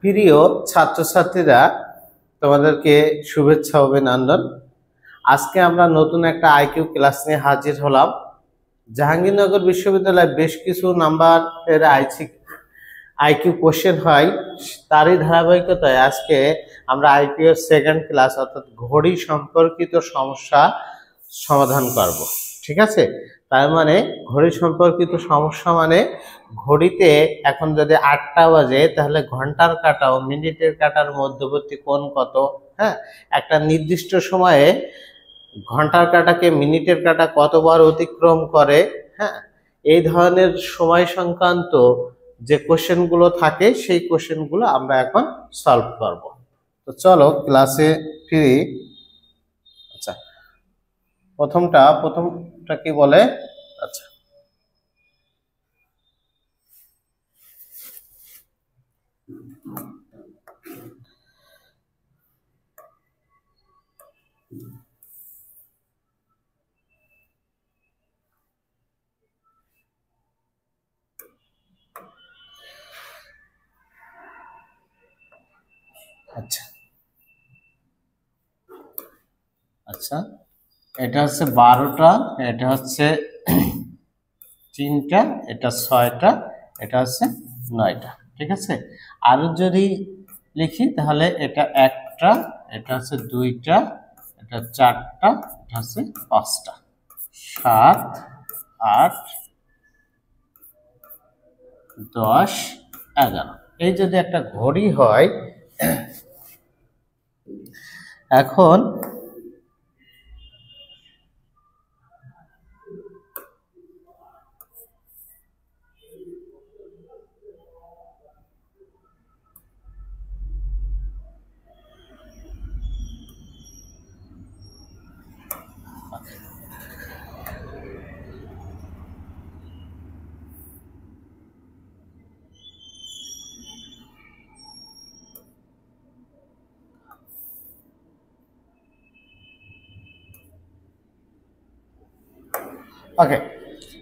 প্রিয় ছাত্রছাত্রীরা, তোমাদেরকে শুভেচ্ছা অভিনন্দন। আজকে আমরা নতুন একটা আইকিউ ক্লাস নিয়ে হাজির হলাম। জাহাঙ্গীরনগর বিশ্ববিদ্যালয়ে বেশ কিছু নাম্বারের আইকিউ কোশ্চেন হয়, তারই ধারাবাহিকতায় আজকে আমরা আইকিউ এর সেকেন্ড ক্লাস অর্থাৎ ঘড়ি সম্পর্কিত সমস্যা সমাধান করব। ঠিক আছে, তার মানে ঘড়ি সম্পর্কিত সমস্যা মানে ঘড়িতে এখন যদি 8টা বাজে তাহলে ঘন্টার কাঁটা ও মিনিটের কাঁটার মধ্যবর্তী কোণ কত। হ্যাঁ, একটা নির্দিষ্ট সময়ে ঘন্টার কাঁটাকে মিনিটের কাঁটা কতবার অতিক্রম করে। হ্যাঁ, এই ধরনের সময় সংক্রান্ত যে কোশ্চেনগুলো থাকে সেই কোশ্চেনগুলো আমরা এখন সলভ করব। তো চলো ক্লাসে ফিরি। আচ্ছা, প্রথমটা কি বলে? আচ্ছা, আচ্ছা আচ্ছা এটা হচ্ছে 12টা, এটা হচ্ছে 3টা, এটা 6টা, এটা হচ্ছে 9টা। ঠিক আছে, আর যদি লিখি তাহলে এটা 1টা, এটা হচ্ছে 2টা, এটা 4টা, এটা হচ্ছে 5টা, 7, 8, 10, 11। এই যদি একটা ঘড়ি হয়, এখন ওকে,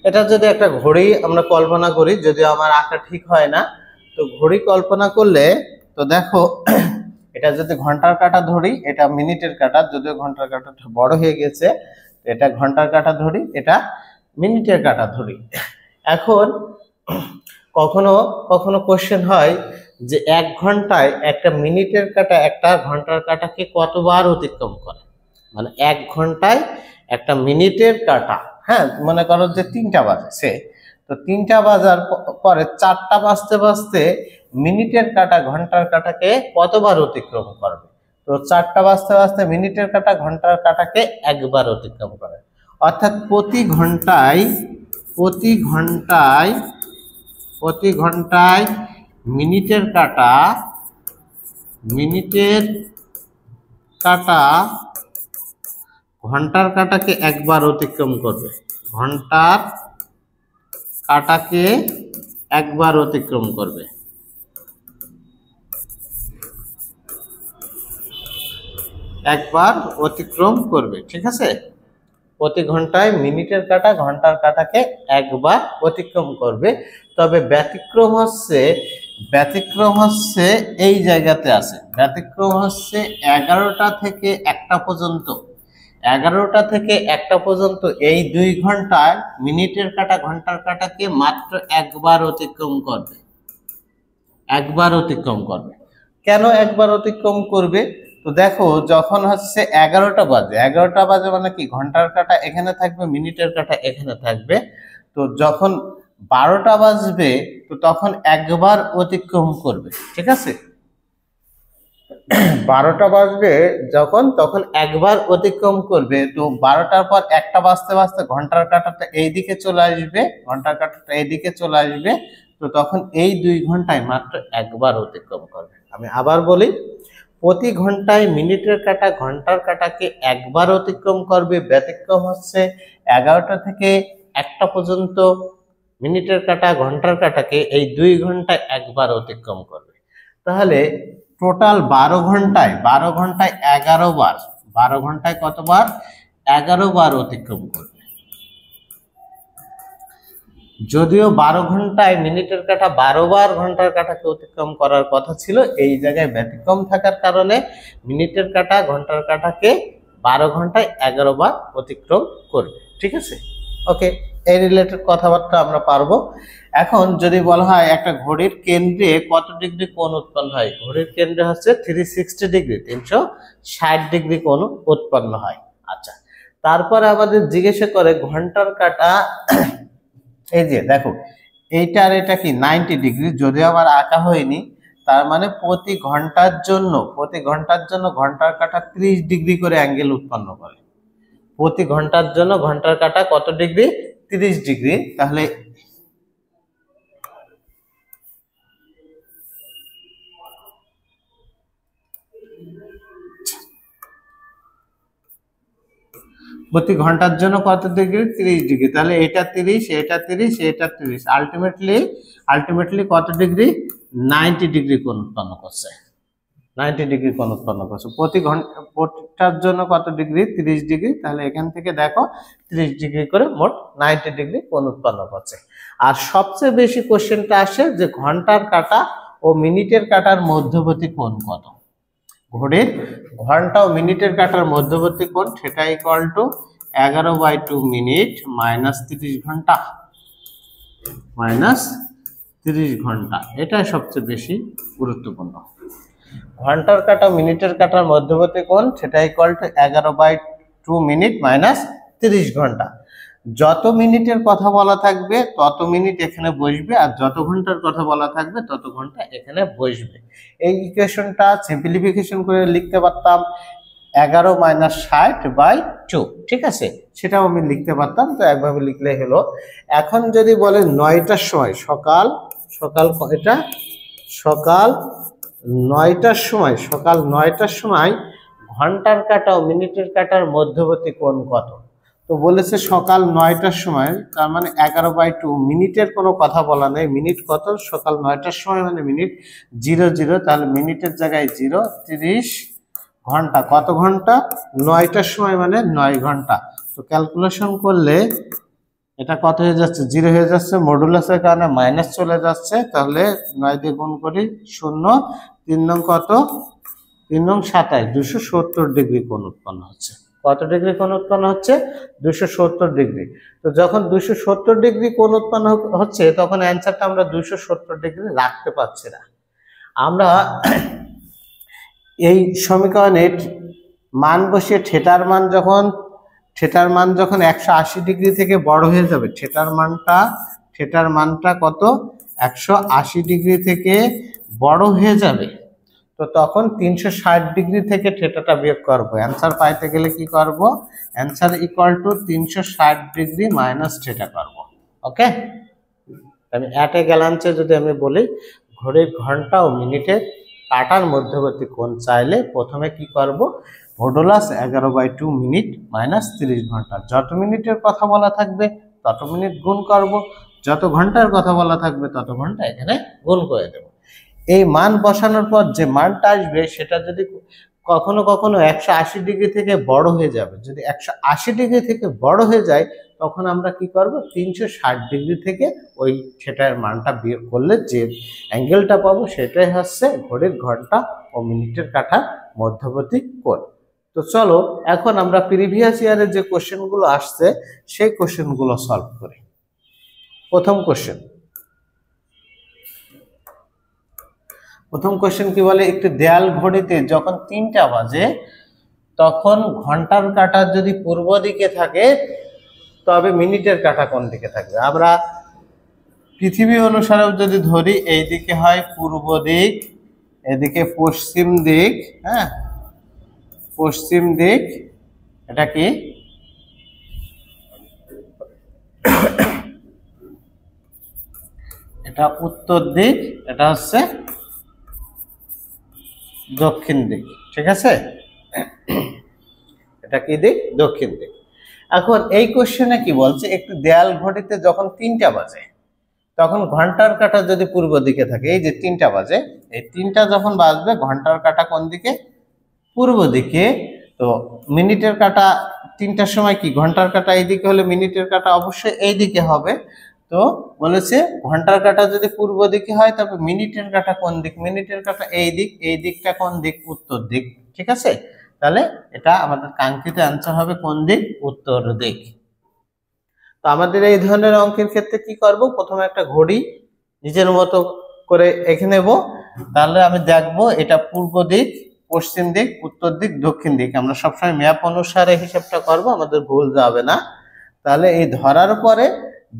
এটা যদি একটা ঘড়ি আমরা কল্পনা করি, যদি আমার আঁকা ঠিক হয় না, তো ঘড়ি কল্পনা করলে তো দেখো এটা যদি ঘন্টার কাঁটা ধরি, এটা মিনিটের কাঁটা, যদিও ঘন্টার কাঁটাটা বড় হয়ে গেছে, এটা ঘন্টার কাঁটা ধরি, এটা মিনিটের কাঁটা ধরি। এখন কখনো কখনো কোশ্চেন হয় যে 1 ঘন্টায় একটা মিনিটের কাঁটা একটা ঘন্টার কাঁটাকে কতবার অতিক্রম করে, মানে 1 ঘন্টায় একটা মিনিটের কাঁটা। হ্যাঁ, মনে করো যে 3টা বাজে, তো 3টা বাজার পরে 4টা বাজতে বাজতে মিনিটের কাঁটা ঘন্টার কাঁটাকে কতবার অতিক্রম করবে। তো 4টা বাজতে বাজতে মিনিটের কাঁটা ঘন্টার কাঁটাকে একবার অতিক্রম করে, অর্থাৎ প্রতি ঘন্টায় মিনিটের কাঁটা ঘন্টার কাঁটাকে একবার অতিক্রম করবে, ঘন্টার কাঁটাকে একবার অতিক্রম করবে। ঠিক আছে, প্রতি ঘন্টায় মিনিটের কাঁটা ঘন্টার কাঁটাকে একবার অতিক্রম করবে। তবে ব্যতিক্রম হচ্ছে এই জায়গাতে আছে, ব্যতিক্রম হচ্ছে 11টা থেকে 1টা পর্যন্ত। 11টা থেকে 1টা পর্যন্ত এই 2 ঘন্টায় মিনিটের কাঁটা ঘন্টার কাঁটাকে মাত্র একবার অতিক্রম করবে। কেন একবার অতিক্রম করবে? তো দেখো, যখন হচ্ছে 11টা বাজে মানে কি, ঘন্টার কাঁটা এখানে থাকবে, মিনিটের কাঁটা এখানে থাকবে। তো যখন 12টা বাজবে তো তখন একবার অতিক্রম করবে। ঠিক আছে, 12টা বাজবে যখন, তখন একবার অতিক্রম করবে। তো 12টার পর 1টা বাজতে বাজতে ঘন্টার কাঁটাটা এইদিকে চলে আসবে, তো তখন এই 2 ঘন্টায় মাত্র একবার অতিক্রম করবে। আমি আবার বলি, প্রতি ঘন্টায় মিনিটের কাঁটা ঘন্টার কাঁটাকে একবার অতিক্রম করবে। ব্যতিক্রম হচ্ছে 11টা থেকে 1টা পর্যন্ত মিনিটের কাঁটা ঘন্টার কাঁটাকে এই 2 ঘন্টায় একবার অতিক্রম করবে। তাহলে টোটাল 12 ঘন্টায় 11 বার, 12 ঘন্টায় কতবার? 11 বার অতিক্রম করবে। যদিও 12 ঘন্টায় মিনিটের কাঁটা 12 বার ঘন্টার কাঁটাকে অতিক্রম করার কথা ছিল, এই জায়গায় ব্যতিক্রম থাকার কারণে মিনিটের কাঁটা ঘন্টার কাঁটাকে 12 ঘন্টায় 11 বার অতিক্রম করবে। ঠিক আছে, ওকে, এই রিলেটেড কথাবার্তা আমরা পারবো। এখন যদি বলা হয় একটা ঘড়ির কেন্দ্রে কত ডিগ্রি কোণ উৎপন্ন হয়, ঘড়ির কেন্দ্রে হচ্ছে 360 ডিগ্রি, 360 ডিগ্রি কোণ উৎপন্ন হয়। আচ্ছা, তারপরে আমাদের জিজ্ঞাসা করে ঘন্টার কাঁটা, এই যে দেখো এইটার এটা কি 90 ডিগ্রি, যদিও আমার আঁকা হয়নি, তার মানে প্রতি ঘন্টার জন্য ঘন্টার কাঁটা 30 ডিগ্রি করে অ্যাঙ্গেল উৎপন্ন করে। প্রতি ঘন্টার জন্য ঘন্টার কাঁটা কত ডিগ্রি? 30 ডিগ্রি। তাহলে প্রতি ঘন্টার জন্য কত ডিগ্রি? 30 ডিগ্রি। তাহলে এটা 30, এটা 30, এটা 30, আলটিমেটলি কত ডিগ্রি? 90 ডিগ্রি কোণ উৎপন্ন করছে। 90 ডিগ্রি কোণ উৎপন্ন করছে প্রতি ঘন্টার জন্য কত ডিগ্রি? 30 ডিগ্রি। তাহলে এখান থেকে দেখো 30 ডিগ্রি করে মোট 90 ডিগ্রি কোণ উৎপন্ন করছে। আর সবচেয়ে বেশি কোশ্চেনটা আসে যে ঘন্টার কাঁটা ও মিনিটের কাঁটার মধ্যবর্তী কোণ কত? ঘড়ির ঘন্টা ও মিনিটের কাঁটার মধ্যবর্তী কোণ সেটা ইকুয়াল টু 11/2 মিনিট মাইনাস 30 ঘন্টা, এটাই সবচেয়ে বেশি গুরুত্বপূর্ণ। ঘন্টার কাঁটা মিনিটের কাঁটার মধ্যবর্তী কোণ সেটা ইকুয়াল টু 11/2 মিনিট মাইনাস 30 ঘন্টা। যত মিনিটের কথা বলা থাকবে তত মিনিট এখানে বসবে, আর যত ঘন্টার কথা বলা থাকবে তত ঘন্টা এখানে বসবে। এই ইকুয়েশনটা সিম্পলিফিকেশন করে লিখতে পারতাম 11 - 60/2, ঠিক আছে, সেটাও আমি লিখতে পারতাম। তো একভাবে লিখলেই হলো। এখন যদি বলে 9টার সময়, সকাল এটা সকাল 9টার সময় ঘন্টার কাঁটা ও মিনিটের কাঁটার মধ্যবর্তী কোণ কত? তো বলেছে সকাল 9টার সময়, তার মানে 11/2, মিনিটের কোনো কথা বলা নেই। মিনিট কত? সকাল 9টার সময় মানে মিনিট 00, তাহলে মিনিটের জায়গায় 0, 30 ঘন্টা। কত ঘন্টা? 9টার সময় মানে 9 ঘন্টা। তো ক্যালকুলেশন করলে এটা কত হয়ে যাচ্ছে? 0 হয়ে যাচ্ছে, মডুলাসের কারণে মাইনাস চলে যাচ্ছে। তাহলে 9 দিয়ে গুণ করি 0, 3 নং কত? 3 নং 27, 270 ডিগ্রি কোণ উৎপন্ন হচ্ছে। কত ডিগ্রি কোণ উৎপন্ন হচ্ছে? 270 ডিগ্রি। তো যখন 270 ডিগ্রি কোণ উৎপন্ন হচ্ছে তখন অ্যান্সারটা আমরা 270 ডিগ্রি রাখতে পারছি না। আমরা এই সমীকরণে মান বসিয়ে থিটার মান যখন 180 ডিগ্রি থেকে বড় হয়ে যাবে, থিটার মানটা কত? 180 ডিগ্রি থেকে বড় হয়ে যাবে, তো তখন 360 ডিগ্রি থেকে থিটাটা বিয়োগ করব। অ্যান্সার পাইতে গেলে কি করব? Answer equal to 360 degree minus theta করব। ওকে, আমি অ্যাট এ গ্যালান্সে যদি আমি বলি ঘড়ির ঘন্টা ও মিনিটের কাঁটার মধ্যবর্তী কোণ চাইলে প্রথমে কি করব? মডুলাস 11/2 মিনিট মাইনাস 30 ঘন্টা। যত মিনিটের কথা বলা থাকবে তত মিনিট গুণ করব, যত ঘন্টার কথা বলা থাকবে তত ঘন্টা এখানে গুণ করে দেব। এই মান বসানোর পর যে মানটা আসবে সেটা যদি কখনো 180 ডিগ্রি থেকে বড় হয়ে যাবে, যদি 180 ডিগ্রি থেকে বড় হয়ে যায় তখন আমরা কি করব? 360 ডিগ্রি থেকে ওই সেটার মানটা বিয়োগ করলে যে অ্যাঙ্গেলটা পাবো সেটাই হচ্ছে ঘড়ির ঘন্টা ও মিনিটের কাঁটার মধ্যবর্তী কোণ। তো চলো এখন আমরা প্রিভিয়াস ইয়ারের যে কোশ্চেনগুলো আসছে সেই কোশ্চেনগুলো সলভ করি। প্রথম কোশ্চেন কি বলে? একটি দেয়াল ঘড়িতে যখন 3টা বাজে তখন ঘন্টার কাঁটা যদি পূর্ব দিকে থাকে তবে মিনিটের কাঁটা কোন দিকে থাকবে? আমরা পৃথিবী অনুসারেও যদি ধরি, এই দিকে হয় পূর্ব দিক, এদিকে পশ্চিম দিক, হ্যাঁ, পশ্চিম দিক, এটা কি? এটা উত্তর দিক, এটা হচ্ছে দক্ষিণ দিক, ঠিক আছে? এটা কি দিক? দক্ষিণ দিক। এখন এই কোশ্চেনে কি বলছে? একটি দেয়াল ঘড়িতে যখন 3টা বাজে তখন ঘন্টার কাঁটা যদি পূর্ব দিকে থাকে, এই যে 3টা বাজে, এই 3টা যখন বাজবে ঘন্টার কাঁটা কোন দিকে? পূর্ব দিকে। তো মিনিটের কাঁটা 3টার সময় কি ঘন্টার কাঁটা এইদিকে হলে মিনিটের কাঁটা অবশ্যই এই দিকে হবে। তো বলেছে ঘন্টার কাঁটা যদি পূর্ব দিকে হয় তবে মিনিটের কাঁটা কোন দিক, মিনিটের কাঁটা এই দিক, এই দিকটা কোন দিক, উত্তর দিক। ঠিক আছে, তাহলে এটা আমাদের কাঙ্ক্ষিত অ্যান্সার হবে কোন দিক, উত্তর দিক। তো আমাদের এই ধরনের অঙ্কের ক্ষেত্রে কি করব, প্রথমে একটা ঘড়ি নিজের মতো করে এঁকে নেব, তাহলে আমি দেখব এটা পূর্ব দিক, পশ্চিম দিক, উত্তর দিক, দক্ষিণ দিক। আমরা সবসময় ম্যাপ অনুসারে হিসাবটা করব, আমাদের ভুল যাবে না। তাহলে এই ধরার পরে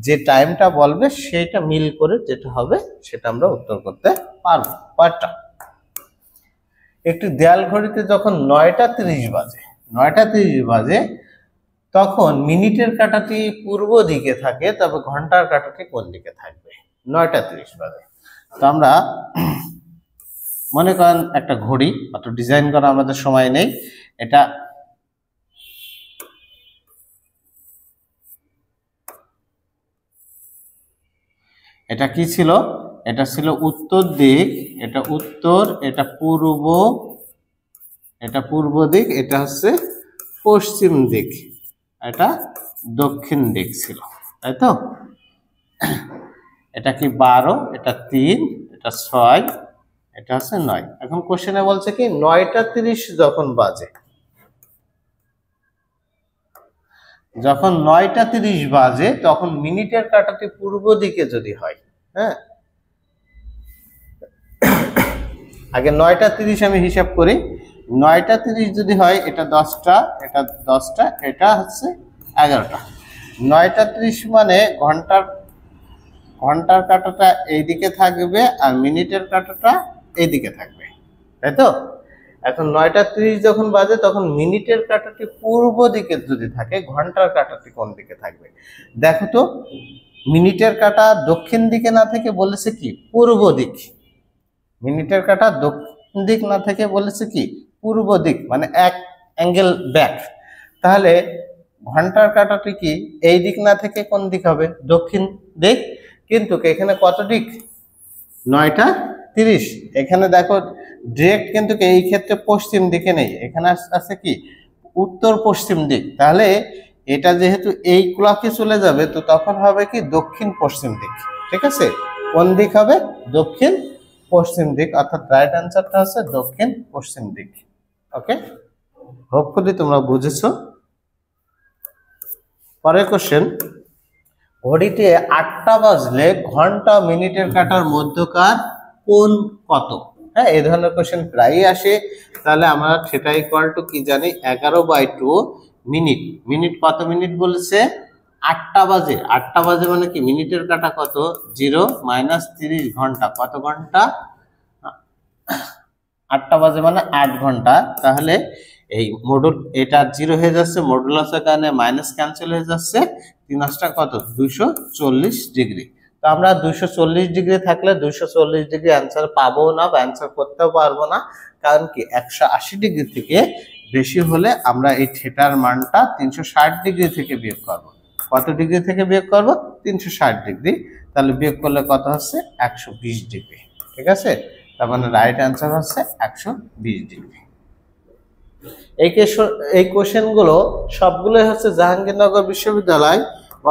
যে টাইমটা বলবে সেটা মিল করে যেটা হবে সেটা আমরা উত্তর করতে পারবো। কয়টা, একটি দেয়াল ঘড়িতে যখন 9টা 30 বাজে, 9টা 30 বাজে তখন মিনিটের কাঁটাটি পূর্ব দিকে থাকে, তবে ঘন্টার কাঁটাটি কোন দিকে থাকবে? 9টা 30 বাজে। তো আমরা মনে করেন একটা ঘড়ি, অত ডিজাইন করা আমাদের সময় নেই, এটা কি ছিল, এটা ছিল উত্তর দিক, এটা উত্তর, এটা পূর্ব, এটা পূর্ব দিক, এটা হচ্ছে পশ্চিম দিক, এটা দক্ষিণ দিক ছিল, তাই তো? এটা কি 12, এটা 3, এটা 6, এটা হচ্ছে 9। এখন কোশ্চেনে বলছে কি 9টা 30 যখন বাজে, যখন 9টা 30 বাজে তখন মিনিটের কাঁটাটি পূর্ব দিকে যদি হয়, হ্যাঁ, আগে 9টা 30 আমি হিসাব করি, 9টা 30 যদি হয় এটা 10টা, এটা 10টা, এটা হচ্ছে 11টা। 9টা 30 মানে ঘন্টার কাঁটাটা এইদিকে থাকবে আর মিনিটের কাঁটাটা এইদিকে থাকবে, তাই তো? এখন 9টা 30 যখন বাজে তখন মিনিটের কাঁটাটি পূর্ব দিকে যদি থাকে, ঘন্টার কাঁটাটি কোন দিকে থাকবে? দেখো তো, মিনিটের কাঁটা দক্ষিণ দিকে না থেকে বলেছে কি পূর্ব দিক, মিনিটের কাঁটা দক্ষিণ দিক না থেকে বলেছে কি পূর্ব দিক, মানে এক অ্যাঙ্গেল ব্যাক। তাহলে ঘন্টার কাঁটাটি কি এই দিক না থেকে কোন দিক হবে? দক্ষিণ দিক। কিন্তু এখানে কত দিক? 9টা 30। এখানে দেখো ডিরেক্ট কিন্তু এই ক্ষেত্রে পশ্চিম দিকে নেই, এখানে আছে কি উত্তর পশ্চিম দিক। তাহলে এটা যেহেতু এই ক্লকে চলে যাবে, তো তখন হবে কি দক্ষিণ পশ্চিম দিক। ঠিক আছে, কোন দিক হবে? দক্ষিণ পশ্চিম দিক, অর্থাৎ রাইট অ্যান্সারটা হচ্ছে দক্ষিণ পশ্চিম দিক। ওকে, হোপফুলি তোমরা বুঝেছো। পরের কোশ্চেন, ঘড়িতে 8টা বাজলে ঘন্টা মিনিটের কাঁটার মধ্যকার কোণ কত? হ্যাঁ, এই ধরনের কোশ্চেন প্রায়ই আসে। তাহলে আমরা সেটা ইকুয়াল টু কি জানি, 11/2 মিনিট। মিনিট কত মিনিট বলেছে? 8টা বাজে। 8টা বাজে মানে কি মিনিটের কাঁটা কত? 0 - 30 ঘন্টা। কত ঘন্টা? 8টা বাজে মানে 8 ঘন্টা। তাহলে এই মডুল এটা 0 হয়ে যাচ্ছে, মডুলাসের কারণে মাইনাস ক্যান্সেল হয়ে যাচ্ছে। 3 কত? 240 ডিগ্রি। তো আমরা 240 ডিগ্রি থাকলে 240 ডিগ্রি অ্যান্সার পাবো না বা অ্যান্সার করতেও পারবো না। কারণ কি 180 ডিগ্রি থেকে বেশি হলে আমরা এই থিটার মানটা 360 ডিগ্রি থেকে বিয়োগ করব। কত ডিগ্রি থেকে বিয়োগ করব? 360 ডিগ্রি। তাহলে বিয়োগ করলে কত হচ্ছে? 120 ডিগ্রি। ঠিক আছে, তার মানে রাইট অ্যান্সার হচ্ছে 120 ডিগ্রি। এই কোশ্চেনগুলো সবগুলোই হচ্ছে জাহাঙ্গীরনগর বিশ্ববিদ্যালয়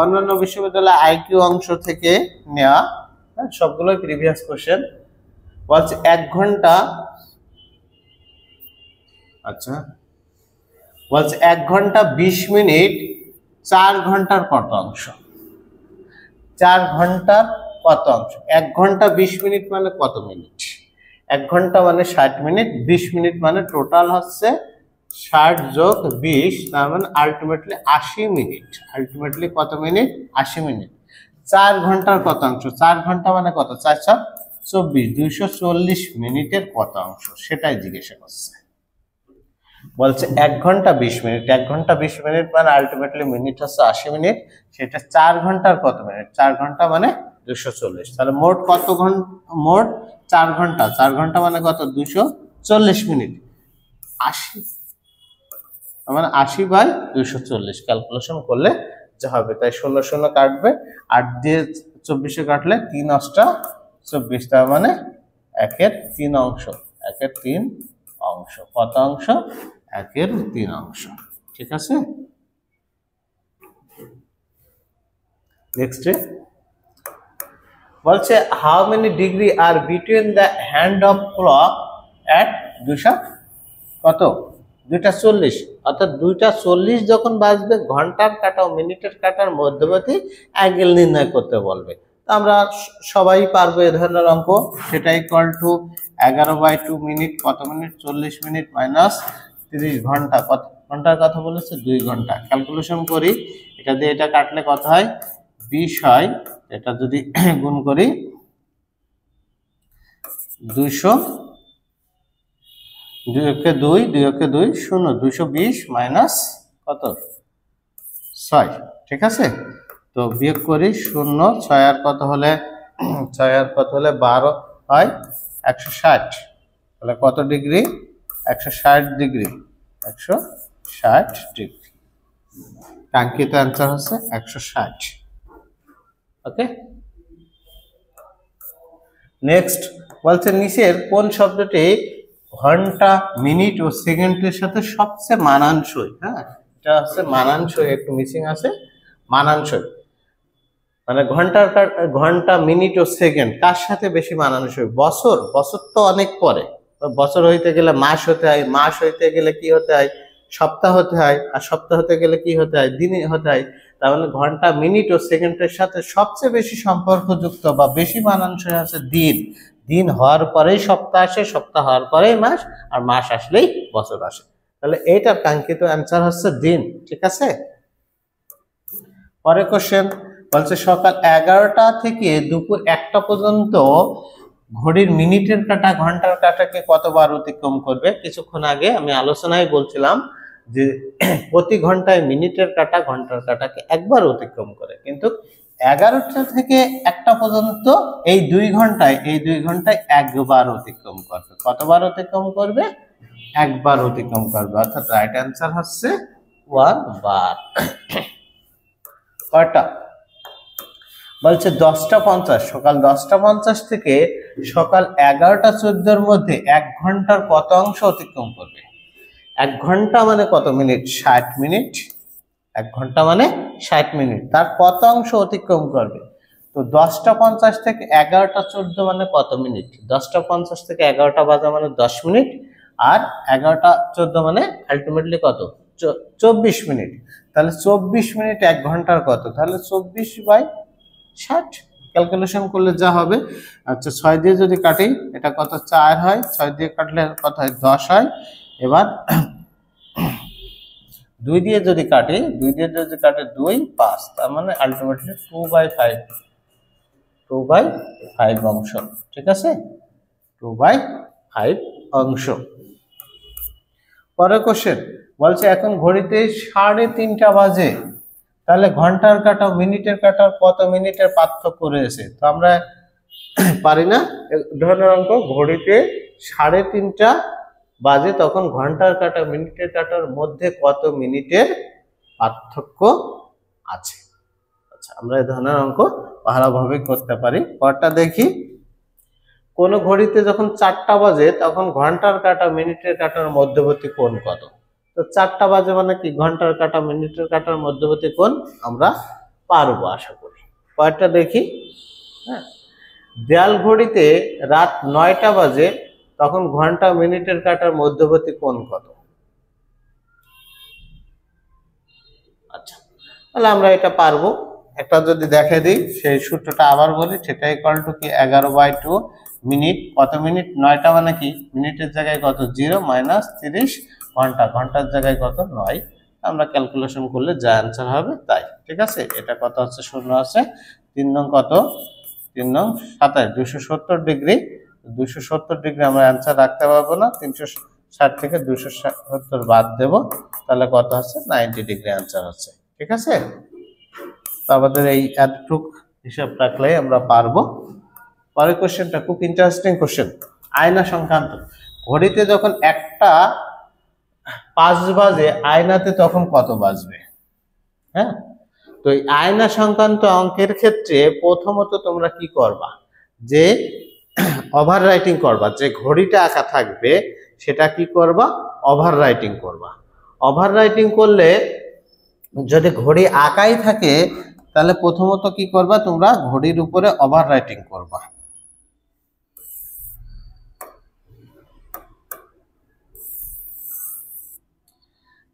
অন্যান্য বিশ্ববিদ্যালয় আইকিউ অংশ থেকে নেওয়া, সবগুলোই প্রিভিয়াস কোশ্চেন। বলছে 1 ঘন্টা, আচ্ছা বলছে 1 ঘন্টা 20 মিনিট 4 ঘন্টার কত অংশ? 4 ঘন্টার কত অংশ? 1 ঘন্টা 20 মিনিট মানে কত মিনিট? 1 ঘন্টা মানে 60 মিনিট, 20 মিনিট মানে টোটাল হচ্ছে 60 যোগ 20, তার মানে আলটিমেটলি 80 মিনিট। আলটিমেটলি কত মিনিট? 80 মিনিট। 4 ঘন্টার কত অংশ? 4 ঘন্টা মানে কত? 4 × 24, 240 মিনিটের কত অংশ সেটাই জিজ্ঞাসা করছে। বলছে 1 ঘন্টা 20 মিনিট, 1 ঘন্টা 20 মিনিট মানে আলটিমেটলি মিনিট হচ্ছে 80 মিনিট। সেটা 4 ঘন্টার কত মিনিট? 4 ঘন্টা মানে 240। তাহলে মোট কত ঘন্টা? মোট 4 ঘন্টা। 4 ঘন্টা মানে কত? 240 মিনিট। 80 মানে 80/240 ক্যালকুলেশন করলে যা হবে তাই। 0 0 কাটবে, 8 দিয়ে 24 কাটলে 3 × 8 = 24, তার মানে 1/3 অংশ। 1/3 অংশ। কত অংশ? 1/3 অংশ। ঠিক আছে, নেক্সট বলছে how many degree are between the hand of clock at 200 কত 2:40, অর্থাৎ 2:40 যখন বাজবে ঘন্টার কাঁটা ও মিনিটের কাঁটার মধ্যবর্তী অ্যাঙ্গেল নির্ণয় করতে বলবে। তো আমরা সবাই পারবো এই ধরনের অঙ্ক। সেটা ইকুয়াল টু 11/2 মিনিট কত মিনিট 40 মিনিট মাইনাস 30 ঘন্টা, কত ঘন্টার কথা বলেছে 2 ঘন্টা। ক্যালকুলেশন করি, এটা দিয়ে এটা কাটলে কত হয় 20 হয়, এটা যদি গুণ করি 200, 2 একে 2, 2 একে 2 0, 220 মাইনাস কত 6, ঠিক আছে। তো বিয়োগ করি 0, 6 আর কত হলে 6 আর কত হলে 12 হয় 160, তাহলে কত ডিগ্রি 160 ডিগ্রি, 160 ডিগ্রি। কাঙ্ক্ষিত অ্যান্সার হচ্ছে 160। ওকে, নেক্সট বলছে নিচের কোন শব্দটি ঘন্টা মিনিট ও সেকেন্ডের সাথে সবচেয়ে মানানসই। হ্যাঁ, এটা হচ্ছে মানানসই, একটু মিসিং আছে, মানানসই মানে ঘন্টা মিনিট ও সেকেন্ড কার সাথে বেশি মানানসই। বছর তো অনেক পরে, বছর হইতে গেলে মাস হতে হয়, মাস হইতে গেলে কি হতে হয় সপ্তাহ হতে হয়, আর সপ্তাহ হতে গেলে কি হতে হয় দিন হতে হয়। তার মানে ঘন্টা মিনিট ও সেকেন্ডের সাথে সবচেয়ে বেশি সম্পর্কযুক্ত বা বেশি মানানসই আছে দিন। দিন হওয়ার পরেই সপ্তাহ আসে, সপ্তাহ হওয়ার পরেই মাস, আর মাস আসলেই বছর আসে। তাহলে এইটার কাঙ্ক্ষিত অ্যান্সার হচ্ছে দিন, ঠিক আছে। পরের কোশ্চেন বলছে সকাল 11টা থেকে দুপুর 1টা পর্যন্ত ঘড়ির মিনিটের কাঁটা ঘন্টার কাঁটাকে কতবার অতিক্রম করবে। কিছুক্ষণ আগে আমি আলোচনায় বলছিলাম যে প্রতি ঘন্টায় মিনিটের কাঁটা ঘন্টার কাঁটাকে একবার অতিক্রম করে, কিন্তু 11টা থেকে 1টা পর্যন্ত এই 2 ঘন্টায় একবার অতিক্রম করবে। কতবার অতিক্রম করবে? একবার অতিক্রম করবে, অর্থাৎ রাইট অ্যান্সার হচ্ছে 1 বার। কয়টা বলছে 10:50, সকাল 10:50 থেকে সকাল 11:14 মধ্যে 1 ঘন্টার কত অংশ অতিক্রম করবে। 1 ঘন্টা মানে কত মিনিট? 60 মিনিট। 1 ঘন্টা মানে 60 মিনিট, তার কত অংশ অতিক্রম করবে? তো 10:50 থেকে 11:14 মানে কত মিনিট? 10:50 থেকে 11টা বাজা মানে 10 মিনিট, আর 11:14 মানে আলটিমেটলি কত 24 মিনিট। তাহলে 24 মিনিট 1 ঘন্টার কত? তাহলে 24/60 ক্যালকুলেশন করলে যা হবে। আচ্ছা, 6 দিয়ে যদি কাটি এটা কত 4 হয়, 6 দিয়ে কাটলে কত হয় 10 হয়। এবার 2 দিয়ে যদি কাটে 2, 5, তার মানে আলটিমেটলি 2/5 অংশ, ঠিক আছে, 2/5 অংশ। পরের কোশ্চেন বলছে এখন ঘড়িতে 3:30 বাজে, তাহলে ঘন্টার কাঁটা মিনিটের কাঁটার কত মিনিটের পার্থক্য রয়েছে? তো আমরা পারি না ধরনের অঙ্ক। ঘড়িতে 3:30 বাজে, তখন ঘন্টার কাঁটা মিনিটের কাঁটার মধ্যে কত মিনিটের পার্থক্য আছে। আচ্ছা, আমরা এই ধরনের অঙ্ক ভালোভাবে করতে পারি। পরটা দেখি, কোন ঘড়িতে যখন 4টা বাজে তখন ঘন্টার কাঁটা মিনিটের কাঁটার মধ্যবর্তী কোণ কত? তো 4টা বাজে মানে কি ঘন্টার কাঁটা মিনিটের কাঁটার মধ্যবর্তী কোণ আমরা পারবো আশা করি। পরটা দেখি, হ্যাঁ, দেয়াল ঘড়িতে রাত 9টা বাজে তখন ঘন্টা মিনিটের কাঁটার মধ্যবর্তী কোণ কত? আচ্ছা, তাহলে আমরা এটা পারবো। একটা যদি দেখে দিই, সেই সূত্রটা আবার বলি, সেটা ইকুয়াল টু কি 11/2 মিনিট কত মিনিট? 9টা মানে কি মিনিটের জায়গায় কত 0 মাইনাস 30 ঘন্টা, ঘন্টার জায়গায় কত 9। আমরা ক্যালকুলেশন করলে যা অ্যান্সার হবে তাই, ঠিক আছে। এটা কত আছে 0 আছে, 3 নং কত 3 নং 27, 270 ডিগ্রি। 270 ডিগ্রি আমরা অ্যান্সার রাখতে পারবো না, 360 থেকে 270 বাদ দেব, তাহলে কত হচ্ছে 90 ডিগ্রি অ্যান্সার হচ্ছে, ঠিক আছে। তো আমাদের এই এতটুক হিসাব রাখলেই আমরা পারবো। পরের কোশ্চেনটা খুব ইন্টারেস্টিং কোশ্চেন, আয়না সংক্রান্ত। ঘড়িতে যখন 1:05 বাজে আয়নাতে তখন কত বাজবে? হ্যাঁ, তো এই আয়না সংক্রান্ত অঙ্কের ক্ষেত্রে প্রথমত তোমরা কি করবা, যে ওভার রাইটিং করবা। যে ঘড়িটা আঁকা থাকবে সেটা কি করবা, ওভার রাইটিং করবা। ওভার রাইটিং করলে যদি ঘড়ি আঁকাই থাকে তাহলে প্রথমত কি করবা, তোমরা ঘড়ির উপরে ওভাররাইটিং করবা।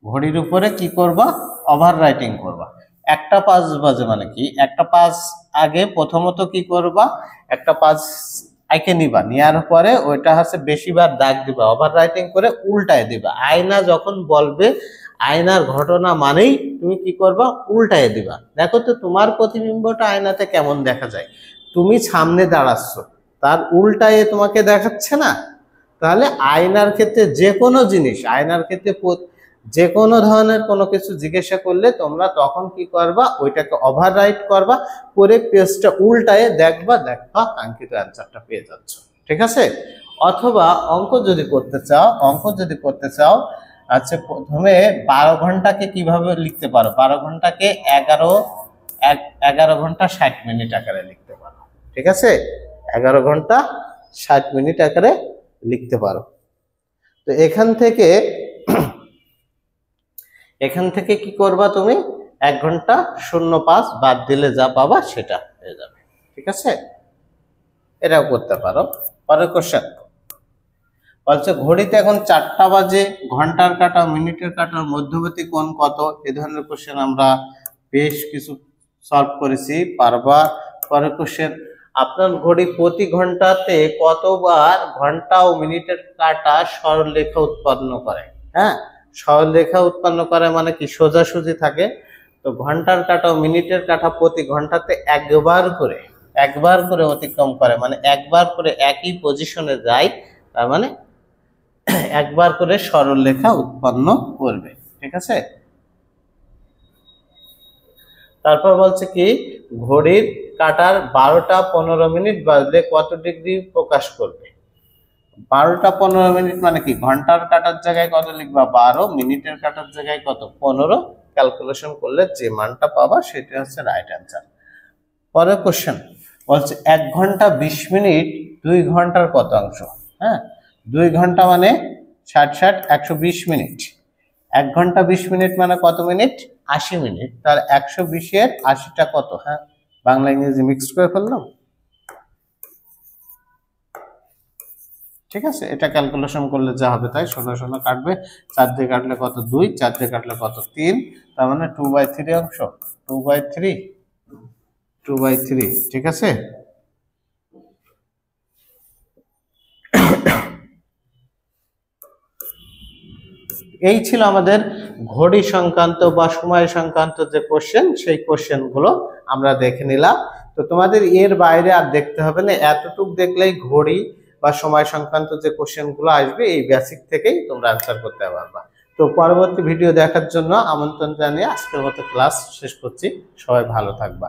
ঘড়ির উপরে কি করবা, ওভাররাইটিং করবা। 1টা 5 বাজে মানে কি, 1টা 5 আগে প্রথমত কি করবা, 1টা 5 আইকে নিবা, নেওয়ার পরে ওইটা হচ্ছে বেশিবার দাগ দিবা, ওভাররাইটিং করে উল্টায় দিবা। আয়না যখন বলবে আয়নার ঘটনা মানেই তুমি কি করবা, উল্টায় দিবা। দেখো তো তোমার প্রতিবিম্বটা আয়নাতে কেমন দেখা যায়, তুমি সামনে দাঁড়াচ্ছ, তার উল্টায় তোমাকে দেখাচ্ছে না। তাহলে আয়নার ক্ষেত্রে যে কোনো জিনিস, আয়নার ক্ষেত্রে যে কোনো ধরনের কোনো কিছু জিজ্ঞাসা করলে তোমরা তখন কি করবা, ওইটাকে ওভাররাইট করবা, করে পেজটা উল্টায় দেখবা, কাঙ্ক্ষিত অ্যান্সারটা পেয়ে যাচ্ছ। ঠিক আছে। অথবা অঙ্ক যদি করতে চাও, আচ্ছা প্রথমে 12 ঘন্টাকে কিভাবে লিখতে পারো, 12 ঘন্টাকে 11 ঘন্টা 60 মিনিট আকারে লিখতে পারো। ঠিক আছে, 11 ঘন্টা 60 মিনিট আকারে লিখতে পারো। তো এখান থেকে কি করবা, তুমি 1 ঘন্টা 0.5 বাদ দিলে যা পাবা সেটা হয়ে যাবে। ঠিক আছে, এটাও করতে পারো। পরের কোশ্চেন বলছে ঘড়িতে এখন 4টা বাজে, ঘন্টার কাঁটা মিনিটের কাঁটার মধ্যবর্তী কোণ কত। এই ধরনের কোশ্চেন আমরা বেশ কিছু সলভ করেছি, পারবা। পরের কোশ্চেন, আপনার ঘড়ি প্রতি ঘন্টাতে কতবার ঘন্টা ও মিনিটের কাঁটা সরলরেখা উৎপন্ন করে। হ্যাঁ, সরলরেখা উৎপন্ন করে মানে কি, সোজাসুজি থাকে। তো ঘন্টার কাঁটা ও মিনিটের কাঁটা প্রতি ঘন্টাতে একবার করে অতিক্রম করে, মানে একবার করে একই পজিশনে যায়, তার মানে একবার করে সরলরেখা উৎপন্ন করবে। ঠিক আছে। তারপর বলছে কি, ঘড়ির কাঁটার 12টা 15 মিনিট বাজলে কত ডিগ্রি প্রকাশ করবে। 12টা 15 মিনিট মানে কি, ঘন্টার কাঁটার জায়গায় কত লিখবা 12, মিনিটের কাঁটার জায়গায় কত 15, ক্যালকুলেশন করলে যে মানটা পাবা সেটা হচ্ছে রাইট অ্যান্সার। পরের কোশ্চেন বলছে 1 ঘন্টা 20 মিনিট 2 ঘন্টার কত অংশ। হ্যাঁ, 2 ঘন্টা মানে 60 120 মিনিট, 1 ঘন্টা 20 মিনিট মানে কত মিনিট, 80 মিনিট। তার 120-এর 80টা কত। হ্যাঁ, বাংলা ইংরেজি মিক্সড করে ফেললাম। ঠিক আছে, এটা ক্যালকুলেশন করলে যা হবে তাই, 16 কাটবে, 4 দিয়ে কাটলে কত 2, 4 দিয়ে কাটলে কত 3, তার মানে 2/3 অংশ, 2/3। ঠিক আছে। এই ছিল আমাদের ঘড়ি সংক্রান্ত বা সময় সংক্রান্ত যে কোশ্চেন, সেই কোশ্চেনগুলো আমরা দেখে নিলাম। তো তোমাদের এর বাইরে আর দেখতে হবে না, এতটুক দেখলেই ঘড়ি বা সময় সংক্রান্ত যে কোশ্চেনগুলো আসবে এই বেসিক থেকেই তোমরা আনসার করতে পারবা। তো পরবর্তী ভিডিও দেখার জন্য আমন্ত্রণ জানিয়ে আজকের মতো ক্লাস শেষ করছি। সবাই ভালো থাকবা।